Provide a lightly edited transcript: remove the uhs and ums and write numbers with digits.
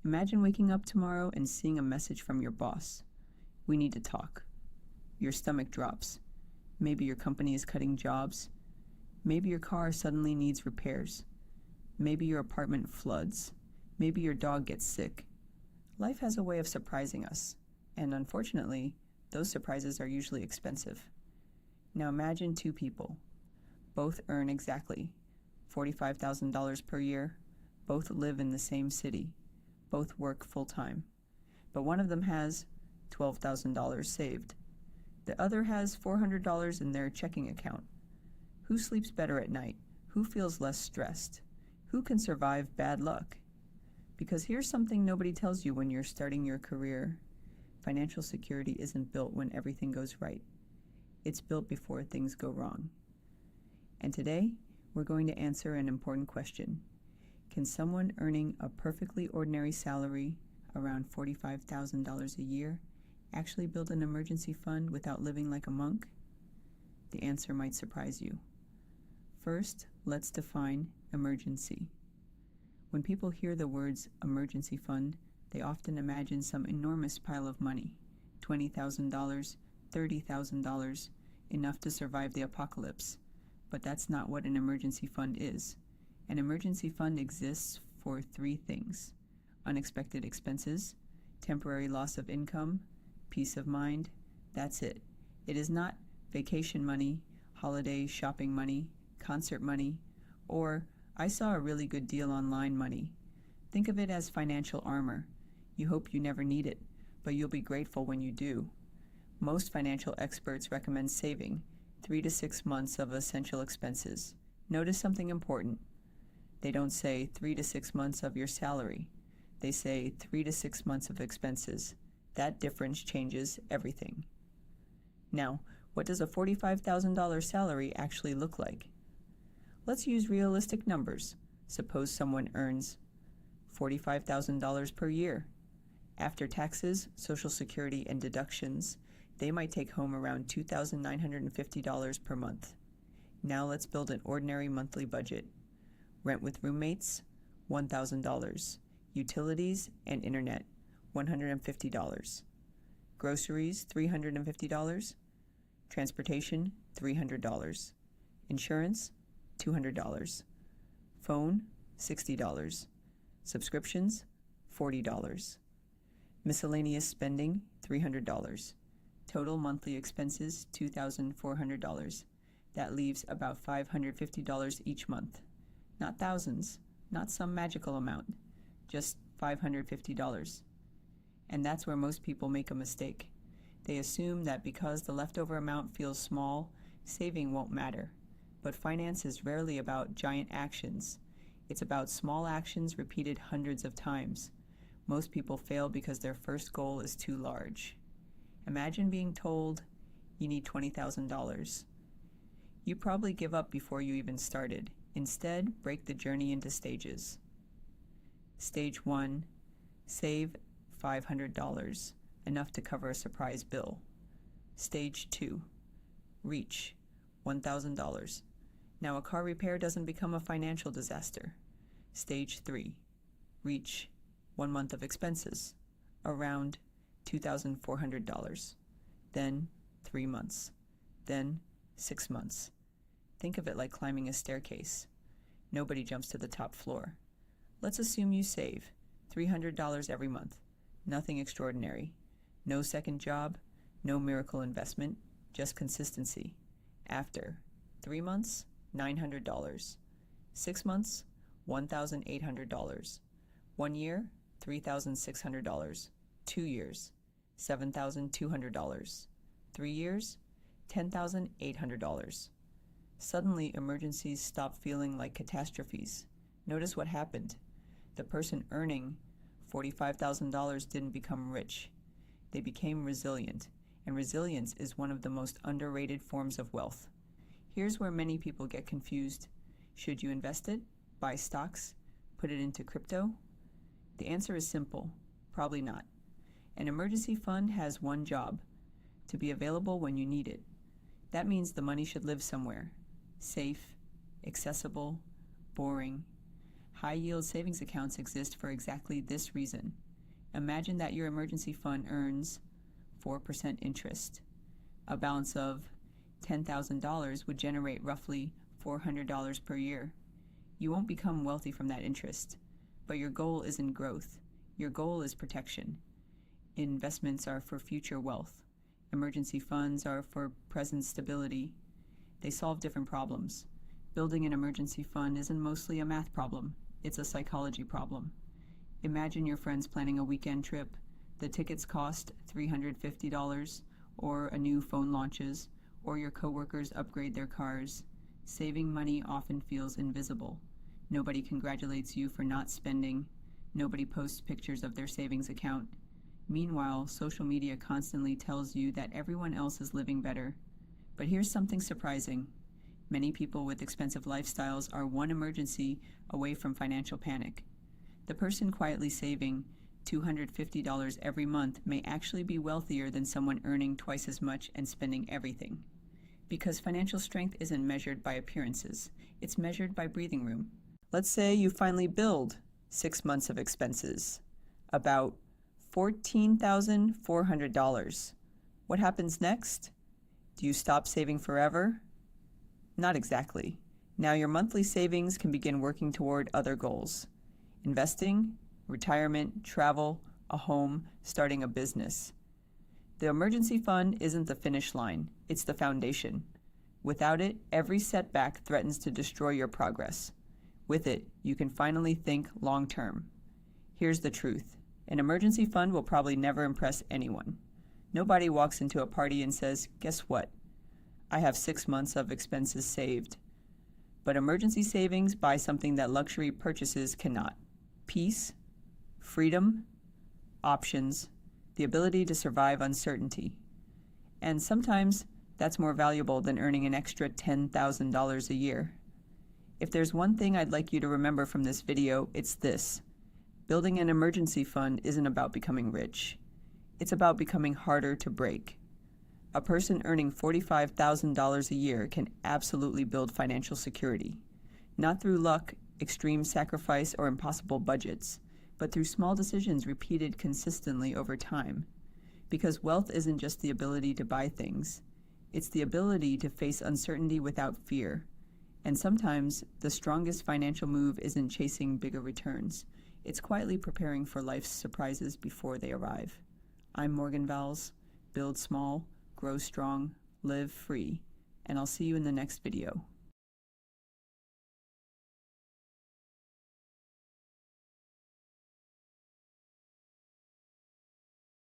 Imagine waking up tomorrow and seeing a message from your boss. We need to talk. Your stomach drops. Maybe your company is cutting jobs. Maybe your car suddenly needs repairs. Maybe your apartment floods. Maybe your dog gets sick. Life has a way of surprising us, and unfortunately, those surprises are usually expensive. Now imagine two people. Both earn exactly $45,000 per year. Both live in the same city. Both work full-time. But one of them has $12,000 saved. The other has $400 in their checking account. Who sleeps better at night? Who feels less stressed? Who can survive bad luck? Because here's something nobody tells you when you're starting your career. Financial security isn't built when everything goes right. It's built before things go wrong. And today, we're going to answer an important question. Can someone earning a perfectly ordinary salary, around $45,000 a year, actually build an emergency fund without living like a monk? The answer might surprise you. First, let's define emergency. When people hear the words emergency fund, they often imagine some enormous pile of money, $20,000, $30,000, enough to survive the apocalypse. But that's not what an emergency fund is. An emergency fund exists for three things: unexpected expenses, temporary loss of income, peace of mind. That's it. It is not vacation money, holiday shopping money, concert money, or I saw a really good deal online money. Think of it as financial armor. You hope you never need it, but you'll be grateful when you do. Most financial experts recommend saving 3 to 6 months of essential expenses. Notice something important. They don't say 3 to 6 months of your salary. They say 3 to 6 months of expenses. That difference changes everything. Now, what does a $45,000 salary actually look like? Let's use realistic numbers. Suppose someone earns $45,000 per year. After taxes, Social Security, and deductions, they might take home around $2,950 per month. Now let's build an ordinary monthly budget. Rent with roommates, $1,000. Utilities and internet, $150. Groceries, $350. Transportation, $300. Insurance, $200. Phone, $60. Subscriptions, $40. Miscellaneous spending, $300. Total monthly expenses, $2,400. That leaves about $550 each month. Not thousands, not some magical amount, just $550. And that's where most people make a mistake. They assume that because the leftover amount feels small, saving won't matter. But finance is rarely about giant actions. It's about small actions repeated hundreds of times. Most people fail because their first goal is too large. Imagine being told you need $20,000. You probably give up before you even started. Instead, break the journey into stages. Stage 1, save $500, enough to cover a surprise bill. Stage 2, reach $1,000. Now a car repair doesn't become a financial disaster. Stage 3, reach 1 month of expenses, around $2,400. Then 3 months. Then 6 months. Think of it like climbing a staircase. Nobody jumps to the top floor. Let's assume you save $300 every month. Nothing extraordinary. No second job, no miracle investment, just consistency. After 3 months, $900. 6 months, $1,800. 1 year, $3,600. 2 years, $7,200. 3 years, $10,800. Suddenly, emergencies stop feeling like catastrophes. Notice what happened. The person earning $45,000 didn't become rich. They became resilient, and resilience is one of the most underrated forms of wealth. Here's where many people get confused. Should you invest it? Buy stocks? Put it into crypto? The answer is simple. Probably not. An emergency fund has one job: to be available when you need it. That means the money should live somewhere. Safe, accessible, boring. high-yield savings accounts exist for exactly this reason. Imagine that your emergency fund earns 4% interest. A balance of $10,000 would generate roughly $400 per year. You won't become wealthy from that interest, but your goal isn't growth. Your goal is protection. Investments are for future wealth. Emergency funds are for present stability. They solve different problems. Building an emergency fund isn't mostly a math problem. It's a psychology problem. Imagine your friends planning a weekend trip. The tickets cost $350, or a new phone launches, or your coworkers upgrade their cars. Saving money often feels invisible. Nobody congratulates you for not spending. Nobody posts pictures of their savings account. Meanwhile, social media constantly tells you that everyone else is living better. But here's something surprising. Many people with expensive lifestyles are one emergency away from financial panic. The person quietly saving $250 every month may actually be wealthier than someone earning twice as much and spending everything. Because financial strength isn't measured by appearances, it's measured by breathing room. Let's say you finally build 6 months of expenses, about $14,400. What happens next? Do you stop saving forever? Not exactly. Now your monthly savings can begin working toward other goals. Investing, retirement, travel, a home, starting a business. The emergency fund isn't the finish line, it's the foundation. Without it, every setback threatens to destroy your progress. With it, you can finally think long-term. Here's the truth. An emergency fund will probably never impress anyone. Nobody walks into a party and says, "Guess what? I have 6 months of expenses saved." But emergency savings buy something that luxury purchases cannot. Peace, freedom, options, the ability to survive uncertainty. And sometimes that's more valuable than earning an extra $10,000 a year. If there's one thing I'd like you to remember from this video, it's this. Building an emergency fund isn't about becoming rich. It's about becoming harder to break. A person earning $45,000 a year can absolutely build financial security. Not through luck, extreme sacrifice, or impossible budgets, but through small decisions repeated consistently over time. Because wealth isn't just the ability to buy things. It's the ability to face uncertainty without fear. And sometimes, the strongest financial move isn't chasing bigger returns. It's quietly preparing for life's surprises before they arrive. I'm Morgan Vowles. Build small, grow strong, live free, and I'll see you in the next video.